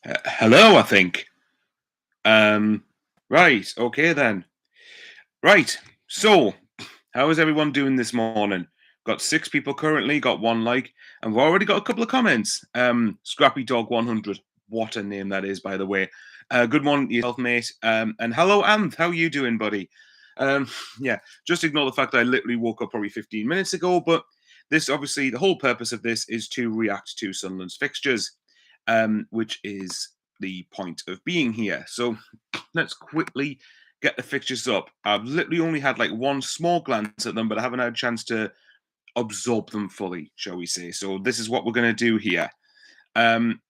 Hello, I think. Um, right, okay then. Right, so how is everyone doing this morning? Got six people currently, got one like, and we've already got a couple of comments. Scrappy Dog 100, what a name that is, by the way. Good morning to yourself, mate. And hello, Anth, how you doing, buddy? Um, yeah, just ignore the fact that I literally woke up probably 15 minutes ago, but this obviously, the whole purpose of this is to react to Sunderland's fixtures, which is the point of being here. So let's quickly get the fixtures up. I've literally only had like one small glance at them, but I haven't had a chance to absorb them fully, shall we say. So this is what we're going to do here. Um,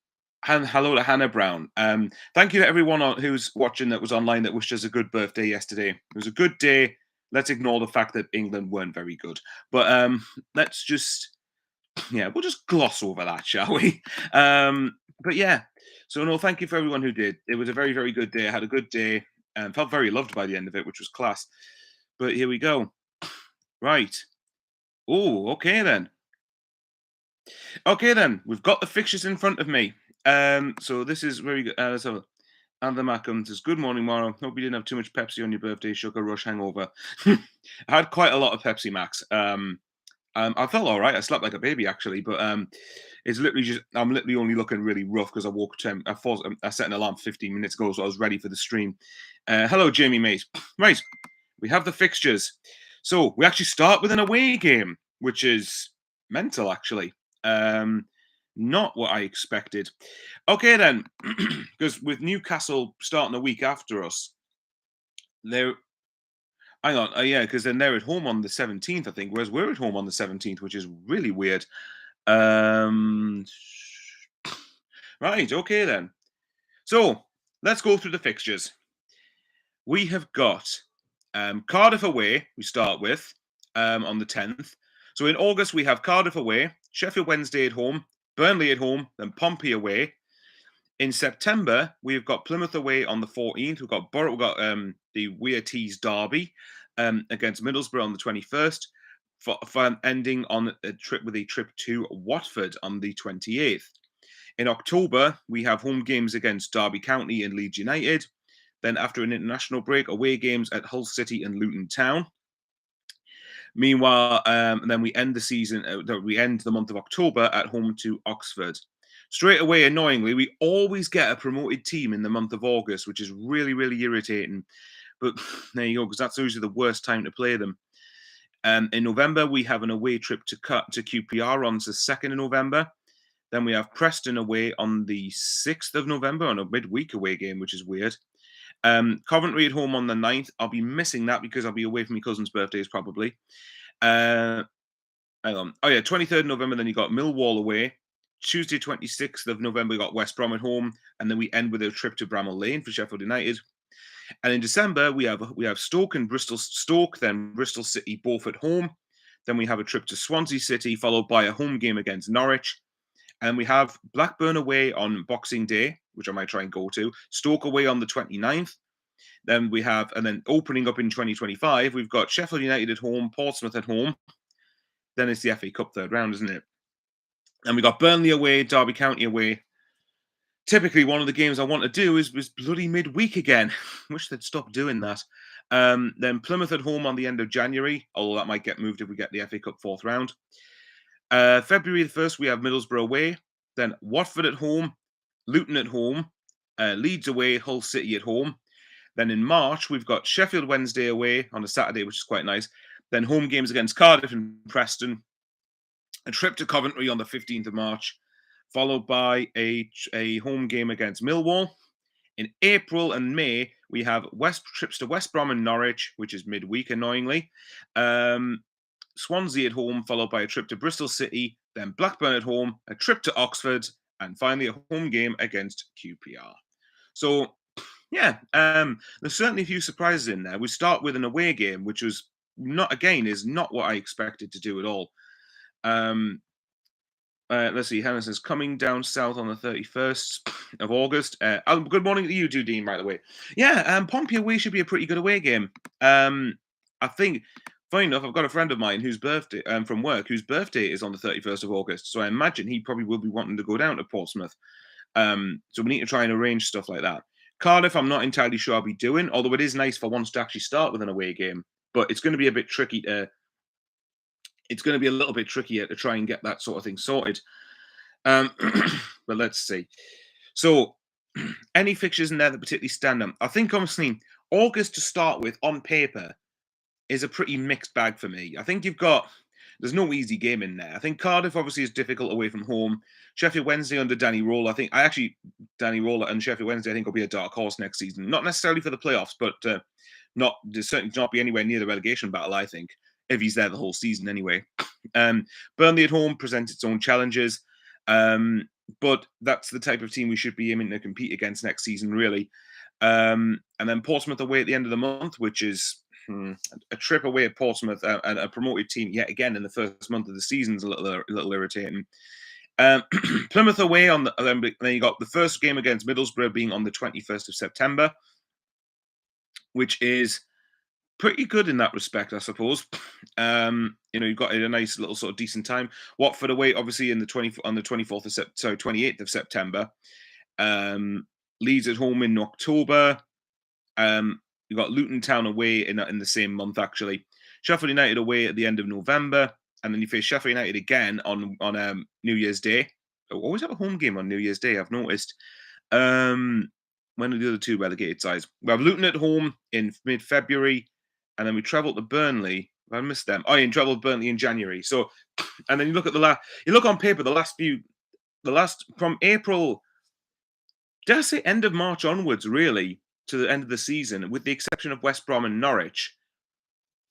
and hello to Hannah Brown. Thank you to everyone who's watching that was online that wished us a good birthday yesterday. It was a good day. Let's ignore the fact that England weren't very good. But let's just, yeah, we'll just gloss over that, shall we? But yeah, so no, thank you for everyone who did. It was a very, very good day. I had a good day and felt very loved by the end of it, which was class. But here we go. Right. Oh, okay then. Okay then. We've got the fixtures in front of me. So this is very good. Let's have a and the Mackham says, "Good morning, Mara. Hope you didn't have too much Pepsi on your birthday. Sugar rush hangover." I had quite a lot of Pepsi Max. I felt all right. I slept like a baby actually, but it's literally just I'm literally only looking really rough because I woke. I set an alarm 15 minutes ago, so I was ready for the stream. Hello, Jamie, mate. Right, we have the fixtures. So we actually start with an away game, which is mental actually. Um, not what I expected. Okay, then, because with Newcastle starting a week after us, they're hang on, yeah, because then they're at home on the 17th, I think, whereas we're at home on the 17th, which is really weird. Um, right, okay then. So let's go through the fixtures. We have got Cardiff away. We start with on the 10th. So in August we have Cardiff away, Sheffield Wednesday at home, Burnley at home, then Pompey away. In September, we've got Plymouth away on the 14th. We've got Borough. We've got the Weir Tees derby against Middlesbrough on the 21st, for ending on a trip to Watford on the 28th. In October, we have home games against Derby County and Leeds United. Then, after an international break, away games at Hull City and Luton Town. Meanwhile, then we end the season. We end the month of October at home to Oxford. Straight away, annoyingly, we always get a promoted team in the month of August, which is really, really irritating. But there you go, because that's usually the worst time to play them. In November, we have an away trip to QPR on the 2nd of November. Then we have Preston away on the 6th of November on a midweek away game, which is weird. Coventry at home on the 9th. I'll be missing that because I'll be away for my cousin's birthdays probably. Hang on. Oh yeah, 23rd of November, then you got Millwall away. Tuesday, 26th of November, we got West Brom at home, and then we end with a trip to Bramall Lane for Sheffield United. And in December, we have Stoke and Stoke, then Bristol City, both at home. Then we have a trip to Swansea City, followed by a home game against Norwich. And we have Blackburn away on Boxing Day, which I might try and go to. Stoke away on the 29th. Then we have, and then opening up in 2025, we've got Sheffield United at home, Portsmouth at home. Then it's the FA Cup third round, isn't it? And we got Burnley away, Derby County away. Typically, one of the games I want to do is bloody midweek again. Wish they'd stop doing that. Then Plymouth at home on the end of January, although that might get moved if we get the FA Cup fourth round. February the 1st, we have Middlesbrough away. Then Watford at home, Luton at home, Leeds away, Hull City at home. Then in March, we've got Sheffield Wednesday away on a Saturday, which is quite nice. Then home games against Cardiff and Preston. A trip to Coventry on the 15th of March, followed by a home game against Millwall. In April and May, we have trips to West Brom and Norwich, which is midweek, annoyingly. Swansea at home, followed by a trip to Bristol City, then Blackburn at home, a trip to Oxford, and finally a home game against QPR. So, yeah, there's certainly a few surprises in there. We start with an away game, which was is not what I expected to do at all. Let's see. Hannah says coming down south on the 31st of August. Good morning to you, Dean. By the way, yeah. Pompey away should be a pretty good away game. I think. Funny enough, I've got a friend of mine whose birthday from work whose birthday is on the 31st of August. So I imagine he probably will be wanting to go down to Portsmouth. So we need to try and arrange stuff like that. Cardiff, I'm not entirely sure I'll be doing, although it is nice for once to actually start with an away game. But it's going to be a bit tricky to. It's going to be a little bit trickier to try and get that sort of thing sorted. But let's see. So, any fixtures in there that particularly stand out? I think honestly, August to start with on paper is a pretty mixed bag for me. I think there's no easy game in there. I think Cardiff obviously is difficult away from home. Sheffield Wednesday under Danny Roll, Danny Roll and Sheffield Wednesday I think will be a dark horse next season. Not necessarily for the playoffs, but certainly not be anywhere near the relegation battle. I think if he's there the whole season anyway. Burnley at home presents its own challenges, but that's the type of team we should be aiming to compete against next season, really. And then Portsmouth away at the end of the month, which is a trip away at Portsmouth and a promoted team yet again in the first month of the season is a little irritating. Plymouth away then you got the first game against Middlesbrough being on the 21st of September, which is pretty good in that respect, I suppose. You've got a nice little sort of decent time. Watford away, obviously, on the 28th of September. Leeds at home in October. You've got Luton Town away in the same month, actually. Sheffield United away at the end of November, and then you face Sheffield United again on New Year's Day. I always have a home game on New Year's Day, I've noticed. When are the other two relegated sides? We have Luton at home in mid-February, and then we travel to Burnley. I missed them. Oh, you travel to Burnley in January. So, and then you look at you look on paper, from April, dare I say end of March onwards, really, to the end of the season, with the exception of West Brom and Norwich.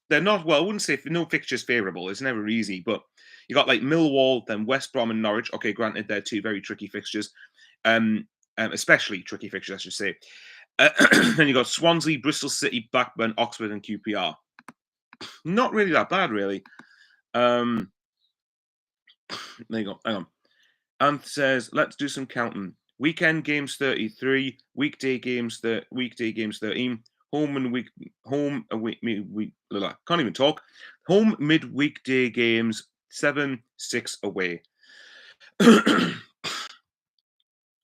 They're not, well, I wouldn't say no fixtures favourable. It's never easy, but you got like Millwall, then West Brom and Norwich. Okay, granted, they're two very tricky fixtures. Especially tricky fixtures, I should say. Then you got Swansea, Bristol City, Blackburn, Oxford, and QPR. Not really that bad, really. There you go. Hang on. Anth says, let's do some counting. Weekend games 33, weekday games 13, home can't even talk. Home midweekday games 7, 6 away.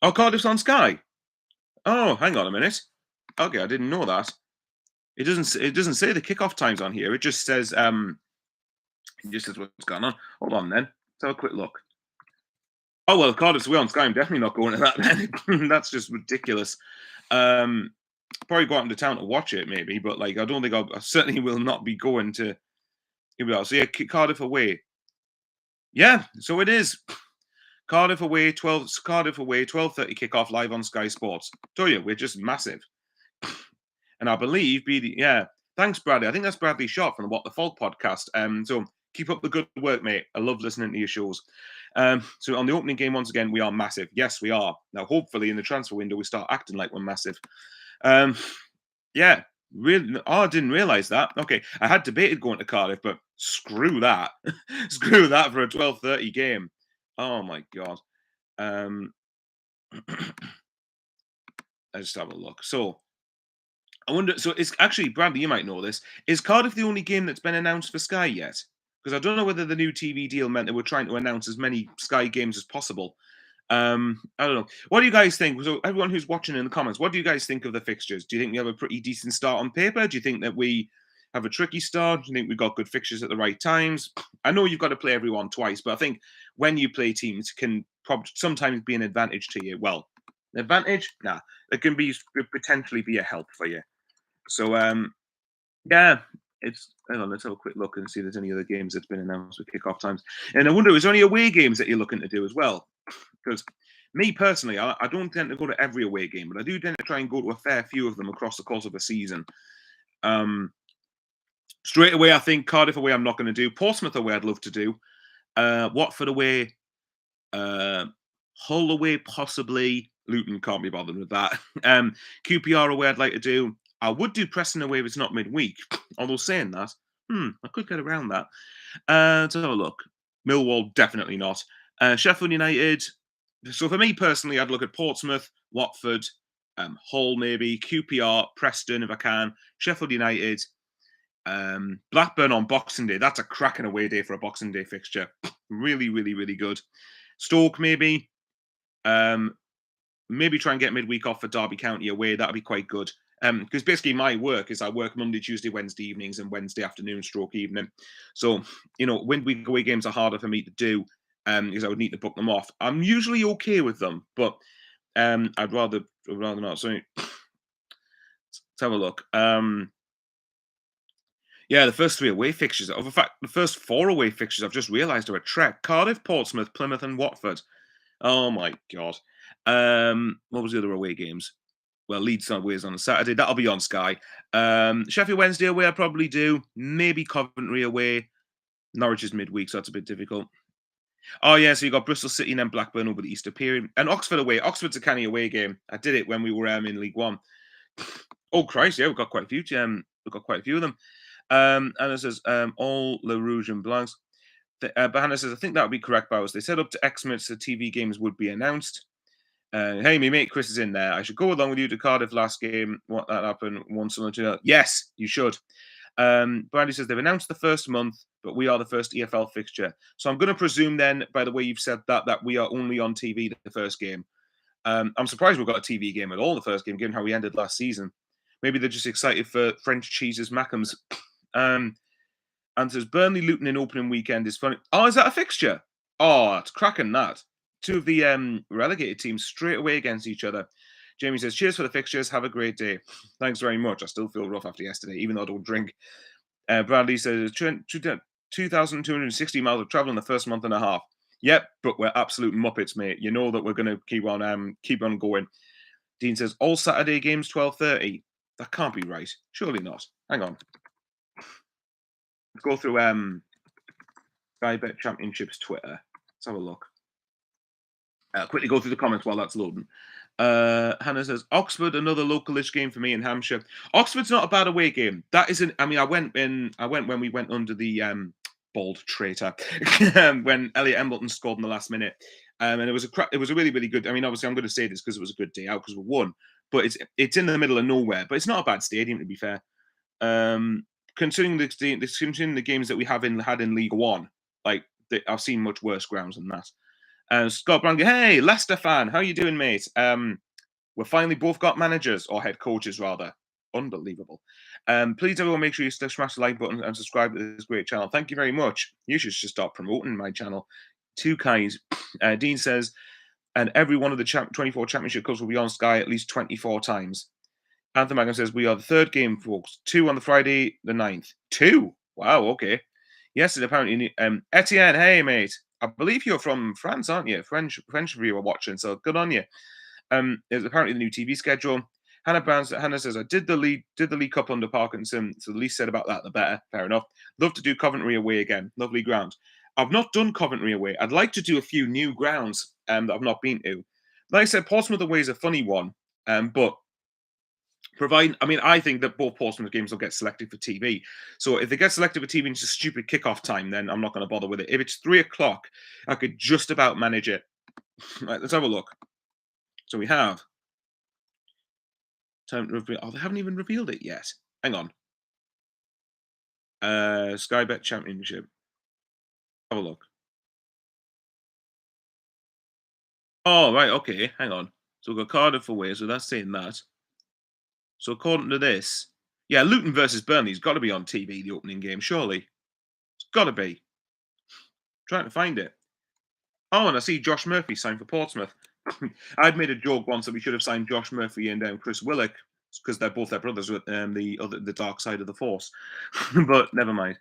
Oh, Cardiff's on Sky. Oh, hang on a minute. Okay, I didn't know that. It doesn't say the kickoff times on here. It just says what's going on. Hold on then. Let's have a quick look. Oh well, Cardiff's away on Sky. I'm definitely not going to that then. That's just ridiculous. Probably go out into town to watch it, maybe, but like I don't think I certainly will not be going to. So yeah, Cardiff away. Yeah, so it is. Cardiff away, 12:30 kickoff live on Sky Sports. Tell you, we're just massive. And I believe thanks, Bradley. I think that's Bradley Sharp from the What the Folk podcast. So keep up the good work, mate. I love listening to your shows. So on the opening game, once again, we are massive. Yes, we are. Now, hopefully, in the transfer window, we start acting like we're massive. Yeah, really. Oh, I didn't realise that. Okay, I had debated going to Cardiff, but screw that. Screw that for a 12:30 game. Oh my god. Let's just have a look. So I wonder. So it's actually Bradley. You might know this. Is Cardiff the only game that's been announced for Sky yet? Because I don't know whether the new TV deal meant they were trying to announce as many Sky games as possible. I don't know. What do you guys think? So everyone who's watching in the comments, what do you guys think of the fixtures? Do you think we have a pretty decent start on paper? Do you think that we have a tricky start? Do you think we've got good fixtures at the right times? I know you've got to play everyone twice, but I think when you play teams, it can probably sometimes be an advantage to you. Well, an advantage? Nah. It can potentially be a help for you. So, yeah, hang on, let's have a quick look and see if there's any other games that's been announced with kickoff times. And I wonder, is there any away games that you're looking to do as well? Because me personally, I don't tend to go to every away game, but I do tend to try and go to a fair few of them across the course of a season. Straight away, I think Cardiff away I'm not going to do. Portsmouth away I'd love to do. Watford away. Hull away possibly. Luton can't be bothered with that. QPR away I'd like to do. I would do Preston away if it's not midweek. Although saying that, I could get around that. Let's have a look. Millwall, definitely not. Sheffield United. So for me personally, I'd look at Portsmouth, Watford, Hull maybe, QPR, Preston if I can, Sheffield United, Blackburn on Boxing Day. That's a cracking away day for a Boxing Day fixture. Really, really, really good. Stoke maybe. maybe try and get midweek off for Derby County away. That'd be quite good. Because basically my work is I work Monday, Tuesday, Wednesday evenings and Wednesday afternoon stroke evening. So, midweek away games are harder for me to do because I would need to book them off. I'm usually okay with them, but I'd rather not. So let's have a look. Yeah, the first 3 away fixtures. In fact, the first 4 away fixtures I've just realised are a trek. Cardiff, Portsmouth, Plymouth, and Watford. Oh my god. What was the other away games? Well, Leeds away is on a Saturday. That'll be on Sky. Sheffield Wednesday away, I probably do. Maybe Coventry away. Norwich is midweek, so that's a bit difficult. Oh yeah, so you got Bristol City and then Blackburn over the Easter period, and Oxford away. Oxford's a canny away game. I did it when we were in League One. Oh Christ, yeah, we've got quite a few. We've got quite a few of them. And it says all Le Rouge and Blancs. But Hannah says, I think that would be correct, Bowers. They said up to X minutes the TV games would be announced. Hey, my mate Chris is in there. I should go along with you to Cardiff last game. What that happened once or two. Yes, you should. Brandy says they've announced the first month, but we are the first EFL fixture. So I'm going to presume then, by the way you've said that we are only on TV the first game. I'm surprised we've got a TV game at all the first game, given how we ended last season. Maybe they're just excited for French cheeses Mackems. And says Burnley Luton in opening weekend is funny. Oh, is that a fixture? Oh, it's cracking that. 2 of the relegated teams straight away against each other. Jamie says, cheers for the fixtures. Have a great day. Thanks very much. I still feel rough after yesterday, even though I don't drink. Bradley says, 2,260 miles of travel in the first month and a half. Yep, but we're absolute muppets, mate. You know that we're going to keep on going. Dean says, all Saturday games, 12:30. That can't be right. Surely not. Hang on. Let's go through Sky Bet Championships Twitter. Let's have a look. Quickly go through the comments while that's loading. Hannah says Oxford, another localish game for me in Hampshire. Oxford's not a bad away game. That isn't. I mean, I went when we went under the bold traitor when Elliot Embleton scored in the last minute, and it was a really really good. I mean, obviously I'm going to say this because it was a good day out because we won, but it's in the middle of nowhere. But it's not a bad stadium to be fair. Considering the games that we had in League One, like I've seen much worse grounds than that. Scott Brown, hey, Leicester fan, how you doing, mate? We've finally both got managers, or head coaches, rather. Unbelievable. Please, everyone, make sure you smash the like button and subscribe to this great channel. Thank you very much. You should just start promoting my channel. 2 Kais. Dean says, and every one of the 24 championship clubs will be on Sky at least 24 times. Anthem Magnum says, we are the 3rd game, folks. 2 on the Friday, the 9th. 2? Wow, okay. Yes, and apparently, Etienne, hey, mate. I believe you're from France, aren't you? French viewer watching, so good on you. There's apparently the new TV schedule. Hannah says, I did the League Cup under Parkinson, so the least said about that, the better. Fair enough. Love to do Coventry away again. Lovely ground. I've not done Coventry away. I'd like to do a few new grounds that I've not been to. Like I said, Portsmouth away is a funny one, but I think that both Portsmouth games will get selected for TV. So if they get selected for TV and it's a stupid kickoff time, then I'm not going to bother with it. If it's 3 o'clock, I could just about manage it. Right, let's have a look. So we have time to reveal. Oh, they haven't even revealed it yet. Hang on. Sky Bet Championship. Have a look. Oh, right. Okay. Hang on. So we've got Cardiff away. So that's saying that. So according to this, yeah, Luton versus Burnley's got to be on TV, the opening game, surely. It's got to be. Trying to find it. Oh, and I see Josh Murphy signed for Portsmouth. I'd made a joke once that we should have signed Josh Murphy and Chris Willock because they're both their brothers with the dark side of the force. But never mind.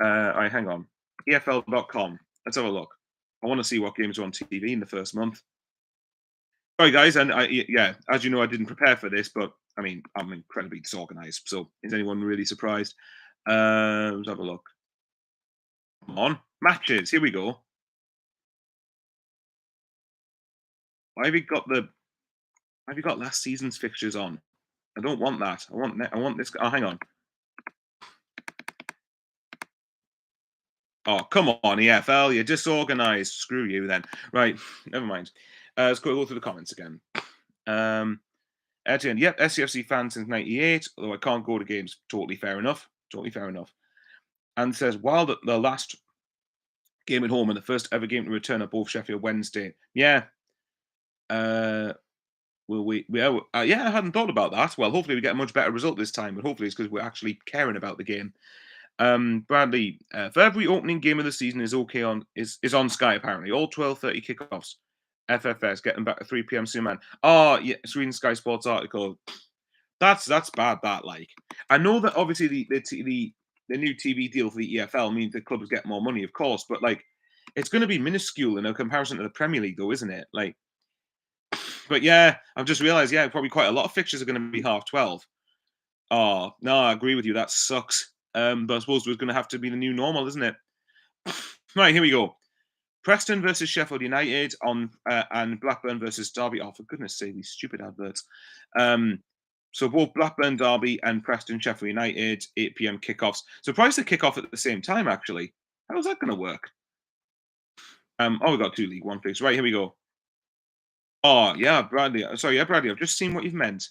Hang on. EFL.com. Let's have a look. I want to see what games are on TV in the first month. Sorry, guys, and as you know, I didn't prepare for this, but I mean, I'm incredibly disorganized. So, is anyone really surprised? Let's have a look. Come on, matches. Here we go. Why have you got last season's fixtures on? I don't want that. I want this. Oh, hang on. Oh, come on, EFL. You're disorganized. Screw you then. Right, never mind. Let's go through the comments again. Etienne, yep, SCFC fan since '98, although I can't go to games. Totally fair enough. Totally fair enough. And says, while the last game at home and the first ever game to return are both Sheffield Wednesday. Yeah. Will we? Yeah, I hadn't thought about that. Well, hopefully we get a much better result this time, but hopefully it's because we're actually caring about the game. Bradley, for every opening game of the season is on Sky apparently. All 12:30 kickoffs. FFS getting back to 3 p.m. soon, man. Oh yeah, Sweden Sky Sports article. That's bad. That like I know that obviously the new TV deal for the EFL means the clubs get more money, of course, but like it's going to be minuscule in a comparison to the Premier League, though, isn't it? Like, but yeah, I've just realised, yeah, probably quite a lot of fixtures are going to be 12:30. Oh no, I agree with you. That sucks. But I suppose it's going to have to be the new normal, isn't it? Right, here we go. Preston versus Sheffield United on and Blackburn versus Derby. Oh, for goodness sake, these stupid adverts. So both Blackburn Derby and Preston Sheffield United 8 p.m. kickoffs. Surprised they kick off at the same time. Actually, how's that going to work? Oh, we got two League One fixtures. Right, here we go. Oh yeah, Bradley. Sorry, yeah, Bradley. I've just seen what you've meant.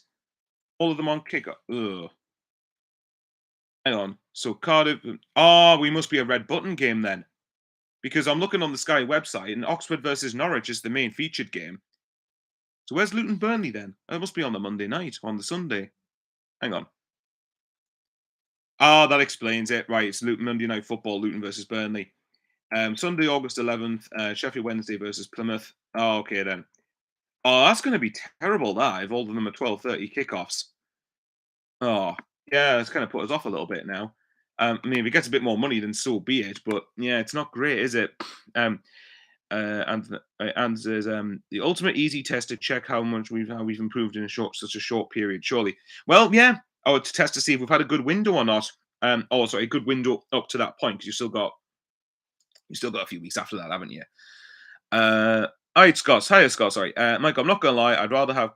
All of them on kickoff. Ugh. Hang on. So Cardiff. Oh, we must be a red button game then, because I'm looking on the Sky website and Oxford versus Norwich is the main featured game. So where's Luton Burnley then? It must be on the Monday night, on the Sunday. Hang on. Ah, that explains it. Right, it's Luton Monday Night Football, Luton versus Burnley. Sunday, August 11th, Sheffield Wednesday versus Plymouth. Oh, okay then. Oh, that's going to be terrible. That if all of them are 12:30 kickoffs. Oh, yeah, it's kind of put us off a little bit now. I mean, if it gets a bit more money, then so be it. But yeah, it's not great, is it? Um, and there's the ultimate easy test to check how we've improved in such a short period. Surely, well, yeah. Oh, to test to see if we've had a good window or not. Oh, sorry, a good window up to that point because you still got a few weeks after that, haven't you? Hi, Scott. Hi, Scott. Sorry, Mike. I'm not gonna lie. I'd rather have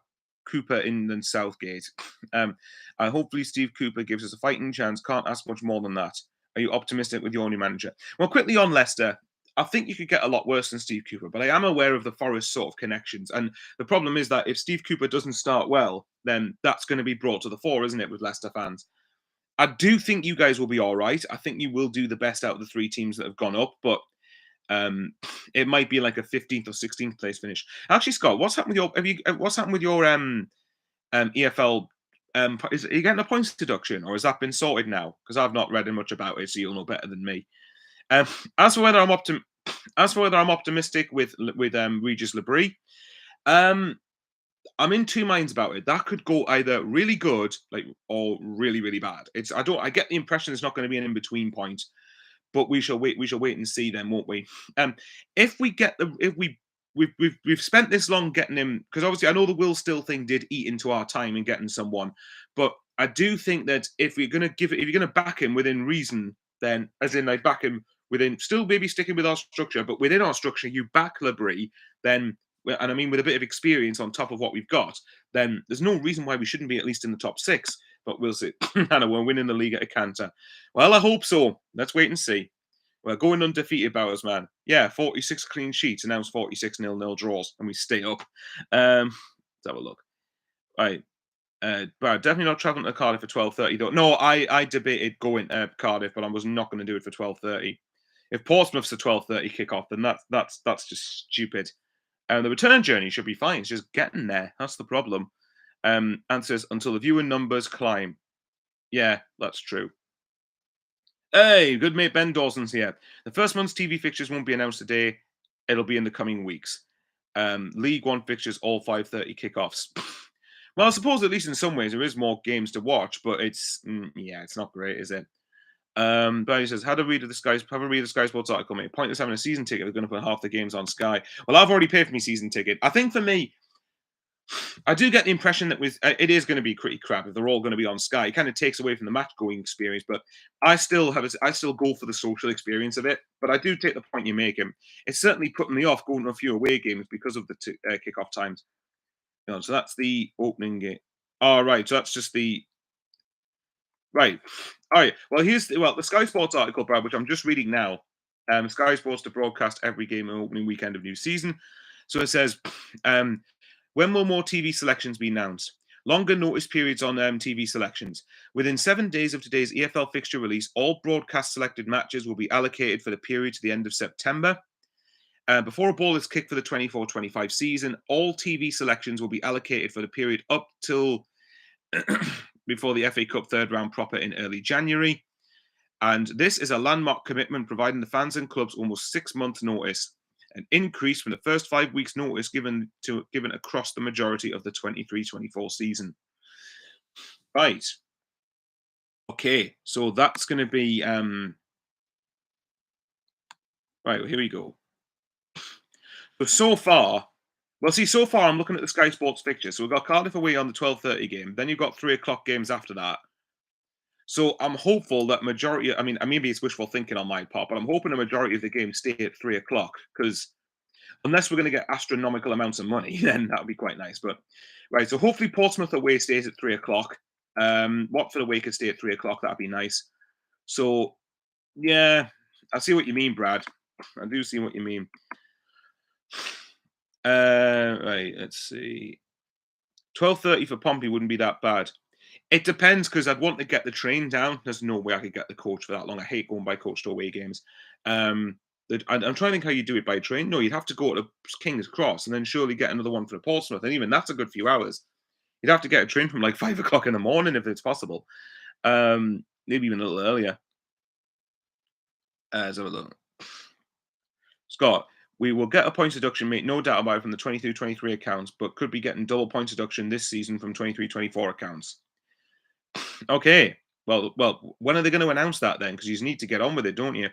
Cooper in than Southgate. Hopefully Steve Cooper gives us a fighting chance. Can't ask much more than that. Are you optimistic with your new manager? Well, quickly on Leicester. I think you could get a lot worse than Steve Cooper, but I am aware of the Forest sort of connections. And the problem is that if Steve Cooper doesn't start well, then that's going to be brought to the fore, isn't it, with Leicester fans? I do think you guys will be all right. I think you will do the best out of the three teams that have gone up, but um, it might be like a 15th or 16th place finish. Actually, Scott, what's happened with your what's happened with your EFL? Are you getting a points deduction, or has that been sorted now? Because I've not read much about it, so you'll know better than me. Um, as for whether I'm optimistic with Regis Labrie, um, I'm in two minds about it. That could go either really good, like, or really, really bad. I get the impression it's not going to be an in between point, but we shall wait and see then, won't we? Um, if we get the if we we've spent this long getting him, because obviously I know the Will Still thing did eat into our time in getting someone, but I do think that if you're gonna back him within reason, then as in like back him within still maybe sticking with our structure, but within our structure, you back Labrie, then and I mean with a bit of experience on top of what we've got, then there's no reason why we shouldn't be at least in the top six. But we'll see. Anna, we're winning the league at a canter. Well, I hope so. Let's wait and see. We're going undefeated, Bowers, man. Yeah, 46 clean sheets, and now it's 46 nil-nil draws, and we stay up. Let's have a look. Right. But definitely not traveling to Cardiff for 12:30 though. No, I debated going to Cardiff, but I was not going to do it for 12:30. If Portsmouth's a 12:30 kickoff, then that's just stupid. The return journey should be fine. It's just getting there. That's the problem. And says until the viewer numbers climb. Yeah, that's true. Hey, good mate Ben Dawson's here. The first month's TV fixtures won't be announced today. It'll be in the coming weeks. League One fixtures all 5:30 kickoffs. Well, I suppose at least in some ways there is more games to watch, but it's not great, is it? Barry says, have a read of the Sky Sports article, mate. Pointless having a season ticket. They're going to put half the games on Sky. Well, I've already paid for my season ticket. I think for me, I do get the impression that it is going to be pretty crap if they're all going to be on Sky. It kind of takes away from the match going experience, but I still go for the social experience of it. But I do take the point you're making. It's certainly putting me off going to a few away games because of the kickoff times. So that's the opening game. All right, so that's just the right. All right. Well, the Sky Sports article, Brad, which I'm just reading now. Sky Sports to broadcast every game in opening weekend of new season. So it says, when will more TV selections be announced? Longer notice periods on TV selections. Within 7 days of today's EFL fixture release, all broadcast selected matches will be allocated for the period to the end of September. Before a ball is kicked for the 24-25 season, all TV selections will be allocated for the period up till before the FA Cup third round proper in early January. And this is a landmark commitment, providing the fans and clubs almost 6 months' notice, an increase from the first 5 weeks' notice given across the majority of the 23-24 season. Right. Okay, so that's going to be right. Here we go. So far, so far I'm looking at the Sky Sports fixture. So we've got Cardiff away on the 12:30 game. Then you've got 3 o'clock games after that. So I'm hopeful that majority. I mean, maybe it's wishful thinking on my part, but I'm hoping a majority of the games stay at 3 o'clock because unless we're going to get astronomical amounts of money, then that would be quite nice. But right, so hopefully Portsmouth away stays at 3 o'clock. Watford away could stay at 3 o'clock. That'd be nice. So yeah, I see what you mean, Brad. I do see what you mean. Right, let's see. 12:30 for Pompey wouldn't be that bad. It depends because I'd want to get the train down. There's no way I could get the coach for that long. I hate going by coach to away games. I'm trying to think how you do it by train. No, you'd have to go to King's Cross and then surely get another one for the Portsmouth. And even that's a good few hours. You'd have to get a train from like 5 o'clock in the morning if it's possible. Maybe even a little earlier. Let's have a look. Scott, we will get a points deduction, mate, no doubt about it, from the 22-23 accounts, but could be getting double points deduction this season from 23-24 accounts. Okay. Well, when are they going to announce that then? Because you need to get on with it, don't you?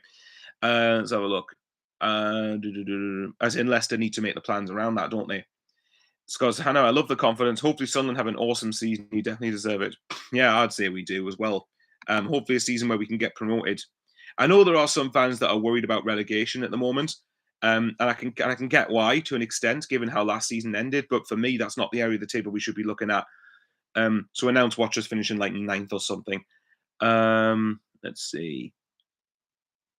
Let's have a look. As in Leicester need to make the plans around that, don't they? Scott, Hannah, I love the confidence. Hopefully Sunderland have an awesome season. You definitely deserve it. Yeah, I'd say we do as well. Hopefully a season where we can get promoted. I know there are some fans that are worried about relegation at the moment. And I can get why to an extent, given how last season ended. But for me, that's not the area of the table we should be looking at. So announce watchers finishing like 9th or something. Let's see.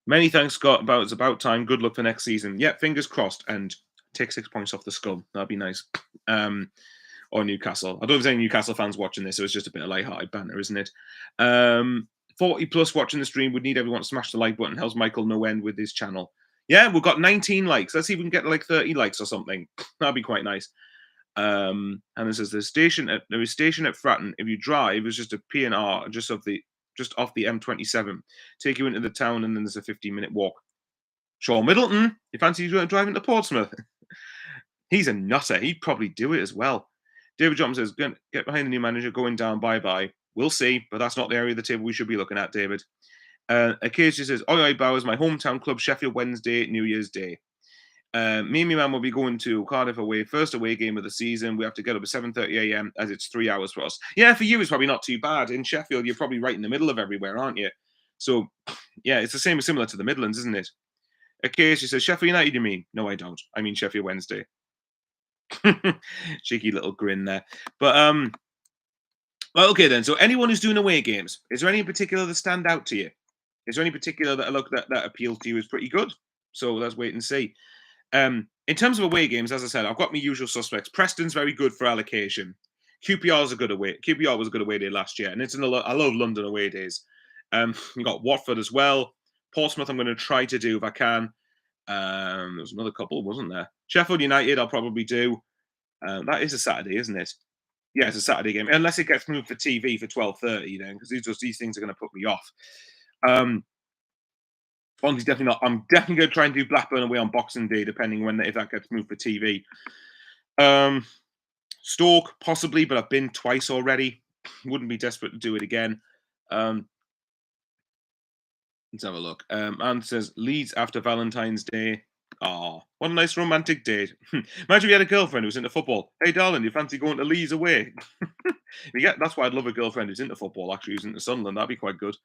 Many thanks, Scott. It's about time. Good luck for next season. Yeah, fingers crossed. And take 6 points off the scum. That'd be nice. Or Newcastle. I don't know if there's any Newcastle fans watching this, so it's just a bit of light-hearted banter, isn't it? 40 plus watching the stream. Would need everyone to smash the like button. Helps Michael no end with his channel. Yeah, we've got 19 likes. Let's see if we can get like 30 likes or something. That'd be quite nice. And it says there is station at Fratton. If you drive, it's just a P&R just off the M27. Take you into the town, and then there's a 15-minute walk. Shaw Middleton, you fancy driving to Portsmouth? He's a nutter. He'd probably do it as well. David Johnson says, get behind the new manager, going down, bye-bye. We'll see, but that's not the area of the table we should be looking at, David. Acacia says, Oi Bowers, my hometown club, Sheffield Wednesday, New Year's Day. Me and my man will be going to Cardiff away, first away game of the season. We have to get up at 7:30 a.m. as it's 3 hours for us. Yeah, for you, it's probably not too bad. In Sheffield, you're probably right in the middle of everywhere, aren't you? So, yeah, it's the same, similar to the Midlands, isn't it? Acacia says, Sheffield United, you mean? No, I don't. I mean Sheffield Wednesday. Cheeky little grin there. But, well, okay then. So anyone who's doing away games, is there any in particular that stand out to you? Is there any particular that appeals to you as pretty good? So let's wait and see. In terms of away games, as I said, I've got my usual suspects. Preston's very good for allocation. QPR is a good away. QPR was a good away day last year, and I love London away days. You got Watford as well. Portsmouth, I'm going to try to do if I can. There was another couple, wasn't there? Sheffield United, I'll probably do. That is a Saturday, isn't it? Yeah, it's a Saturday game, unless it gets moved for TV for 12:30. Then, because these things are going to put me off. Swansea's definitely not. I'm definitely going to try and do Blackburn away on Boxing Day, depending if that gets moved for TV. Stoke, possibly, but I've been twice already. Wouldn't be desperate to do it again. Let's have a look. Anne says, Leeds after Valentine's Day. Oh, what a nice romantic date. Imagine you had a girlfriend who's into football. Hey, darling, you fancy going to Leeds away? That's why I'd love a girlfriend who's into football, actually, who's into Sunderland. That'd be quite good.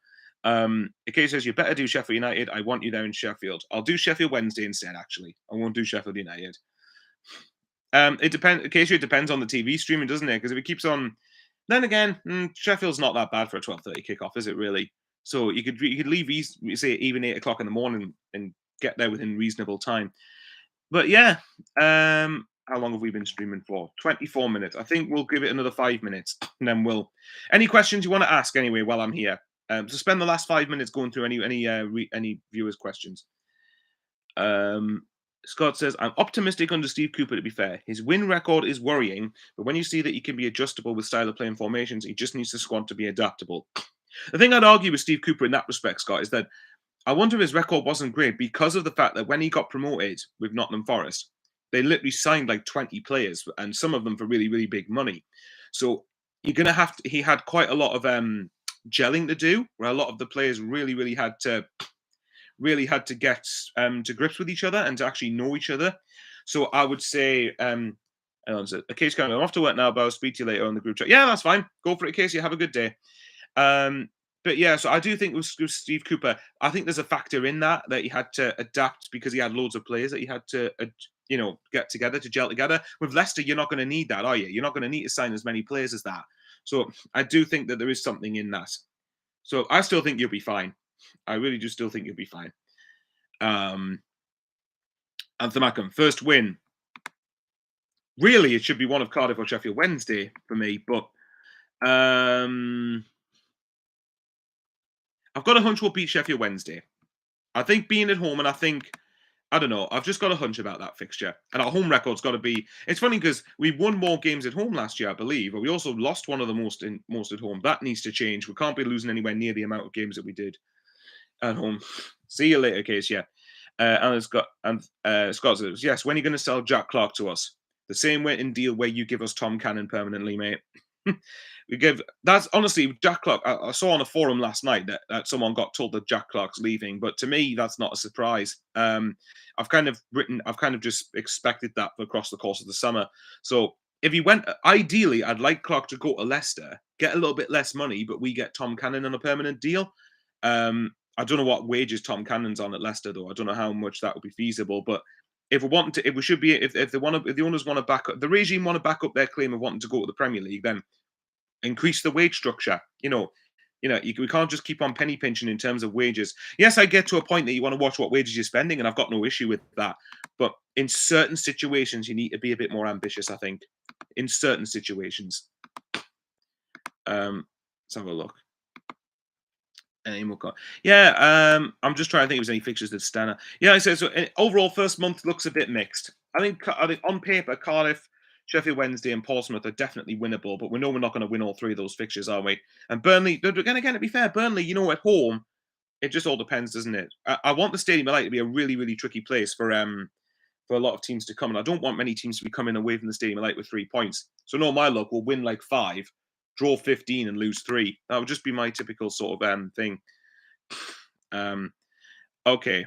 Akay says, you better do Sheffield United. I want you there in Sheffield. I'll do Sheffield Wednesday instead, actually. I won't do Sheffield United. It depends. Occasionally, it depends on the TV streaming, doesn't it? Because if it keeps on, then again, Sheffield's not that bad for a 12:30 kickoff, is it really? So you could leave say even 8 o'clock in the morning and get there within reasonable time. But yeah, how long have we been streaming for? 24 minutes. I think we'll give it another 5 minutes, and then we'll. Any questions you want to ask anyway while I'm here? So spend the last 5 minutes going through any viewers' questions. Scott says, I'm optimistic under Steve Cooper, to be fair. His win record is worrying, but when you see that he can be adjustable with style of playing formations, he just needs the squad to be adaptable. The thing I'd argue with Steve Cooper in that respect, Scott, is that I wonder if his record wasn't great because of the fact that when he got promoted with Nottingham Forest, they literally signed like 20 players, and some of them for really, really big money. So you're going to have to, he had quite a lot of gelling to do, where a lot of the players really had to get to grips with each other and to actually know each other. So I would say, hang on, so, Casey, I'm off to work now, but I'll speak to you later on the group chat. Yeah, that's fine. Go for it, Casey. Have a good day. But yeah, so I do think with Steve Cooper, I think there's a factor in that he had to adapt because he had loads of players that he had to, get together to gel together. With Leicester, you're not going to need that, are you? You're not going to need to sign as many players as that. So I do think that there is something in that. So I still think you'll be fine. I really do still think you'll be fine. Anthony Mackham, first win. Really, it should be one of Cardiff or Sheffield Wednesday for me, but I've got a hunch we'll beat Sheffield Wednesday. I think being at home, and I don't know, I've just got a hunch about that fixture. And our home record's got to be. It's funny because we won more games at home last year, I believe, but we also lost one of the most at home. That needs to change. We can't be losing anywhere near the amount of games that we did at home. See you later, Case. Yeah. And Scott says, yes, when are you going to sell Jack Clark to us? The same way in deal where you give us Tom Cannon permanently, mate. That's honestly Jack Clark. I saw on a forum last night that someone got told that Jack Clark's leaving, but to me, that's not a surprise. I've kind of just expected that across the course of the summer. So if he went, ideally, I'd like Clark to go to Leicester, get a little bit less money, but we get Tom Cannon on a permanent deal. I don't know what wages Tom Cannon's on at Leicester, though. I don't know how much that would be feasible. But if we want to, if we should be, if the owners want to back up, the regime want to back up their claim of wanting to go to the Premier League, then increase the wage structure. We can't just keep on penny pinching in terms of wages. Yes, I get to a point that you want to watch what wages you're spending, and I've got no issue with that. But in certain situations, you need to be a bit more ambitious, I think. In certain situations. Let's have a look. Any more? Yeah, I'm just trying to think if there's any fixtures that stand out. Yeah, I said so. Overall, first month looks a bit mixed. I think on paper, Cardiff, Sheffield Wednesday, and Portsmouth are definitely winnable, but we know we're not going to win all three of those fixtures, are we? And Burnley, again, to be fair, Burnley, at home, it just all depends, doesn't it? I want the Stadium of Light to be a really, really tricky place for a lot of teams to come, and I don't want many teams to be coming away from the Stadium of Light with 3 points. So, no, my luck, we'll win like 5, draw 15, and lose 3. That would just be my typical sort of thing. Okay.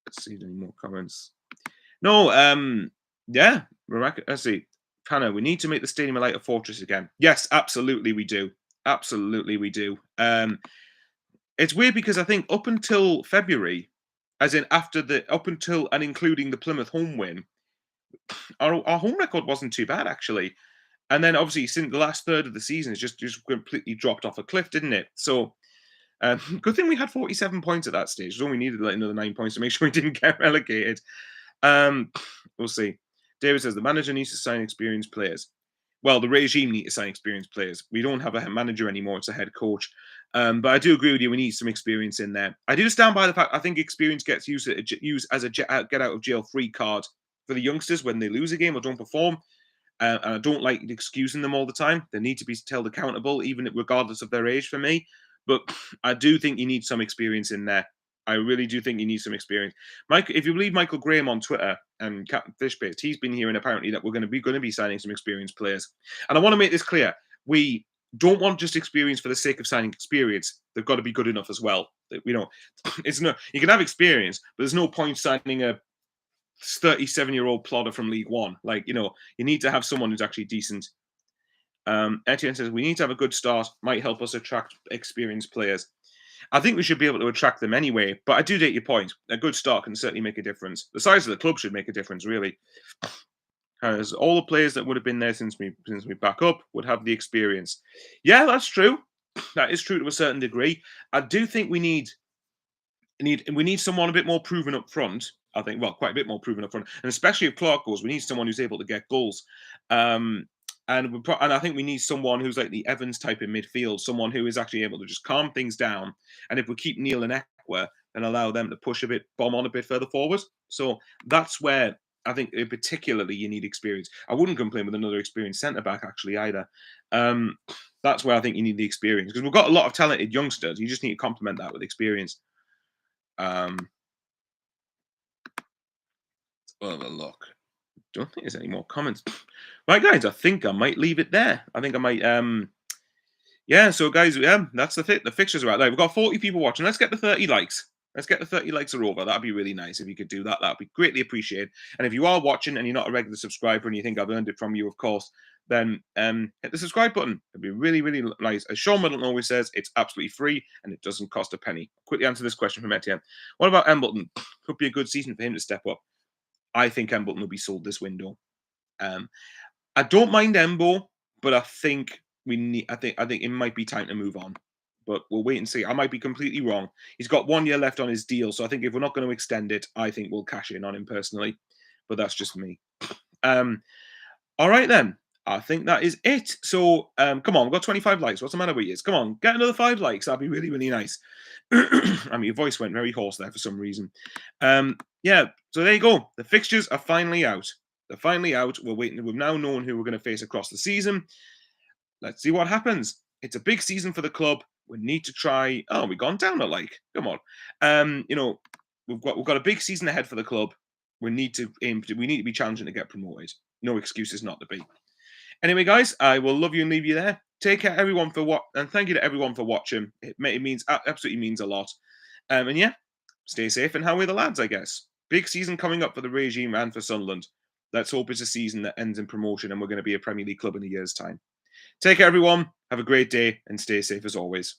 Let's see any more comments. No, yeah, let's see. Hannah, we need to make the Stadium of Light a fortress again. Yes, absolutely we do. Absolutely we do. It's weird because I think up until February, as in up until and including the Plymouth home win, our home record wasn't too bad actually. And then obviously since the last third of the season, it's just completely dropped off a cliff, didn't it? So good thing we had 47 points at that stage. We only needed like another 9 points to make sure we didn't get relegated. We'll see. David says the manager needs to sign experienced players. Well, the regime need to sign experienced players. We don't have a manager anymore; it's a head coach. But I do agree with you. We need some experience in there. I do stand by the fact I think experience gets used as a get out of jail free card for the youngsters when they lose a game or don't perform. And I don't like excusing them all the time. They need to be held accountable, even regardless of their age. For me, but I do think you need some experience in there. I really do think you need some experience. Mike, if you believe Michael Graham on Twitter and Captain Fishbait, he's been hearing apparently that we're going to be signing some experienced players. And I want to make this clear: we don't want just experience for the sake of signing experience. They've got to be good enough as well. It's no. You can have experience, but there's no point signing a 37-year-old plodder from League One. You need to have someone who's actually decent. Etienne says we need to have a good start. Might help us attract experienced players. I think we should be able to attract them anyway, but I do take your point. A good start can certainly make a difference. The size of the club should make a difference, really. As all the players that would have been there since we back up would have the experience. Yeah, that's true. That is true to a certain degree. I do think we need someone a bit more proven up front. I think, well, quite a bit more proven up front, and especially if Clark goes, we need someone who's able to get goals. And I think we need someone who's like the Evans type in midfield, someone who is actually able to just calm things down. And if we keep Neil and Ekwa, and allow them to push a bit, bomb on a bit further forward. So that's where I think, particularly, you need experience. I wouldn't complain with another experienced centre back actually either. Um, that's where I think you need the experience because we've got a lot of talented youngsters. You just need to complement that with experience. We'll have a look. Don't think there's any more comments. Right, guys, I think I might leave it there. I think I might yeah, so guys, that's the fixtures are out there. We've got 40 people watching. Let's get the 30 likes. Let's get the 30 likes are over. That'd be really nice if you could do that. That'd be greatly appreciated. And if you are watching and you're not a regular subscriber and you think I've earned it from you, of course, then hit the subscribe button. It'd be really, really nice. As Sean Middleton always says, it's absolutely free and it doesn't cost a penny. Quickly answer this question from Etienne. What about Embleton? Could be a good season for him to step up. I think Embleton will be sold this window. I don't mind Embo, but I think we need. I think it might be time to move on. But we'll wait and see. I might be completely wrong. He's got 1 year left on his deal, so I think if we're not going to extend it, I think we'll cash in on him personally. But that's just me. All right then. I think that is it. So come on, we've got 25 likes. What's the matter with you? Come on, get another 5 likes. That'd be really, really nice. I mean, your voice went very hoarse there for some reason. Yeah, so there you go. The fixtures are finally out. They're finally out. We're waiting. We've now known who we're going to face across the season. Let's see what happens. It's a big season for the club. We need to try. Oh, we've gone down a like. Come on. You know, we've got a big season ahead for the club. We need to aim. We need to be challenging to get promoted. No excuses not to be. Anyway, guys, I will love you and leave you there. Take care, everyone, and thank you to everyone for watching. It means absolutely means a lot. And yeah, stay safe and how are the lads? I guess big season coming up for the regime and for Sunderland. Let's hope it's a season that ends in promotion and we're going to be a Premier League club in a year's time. Take care, everyone. Have a great day and stay safe as always.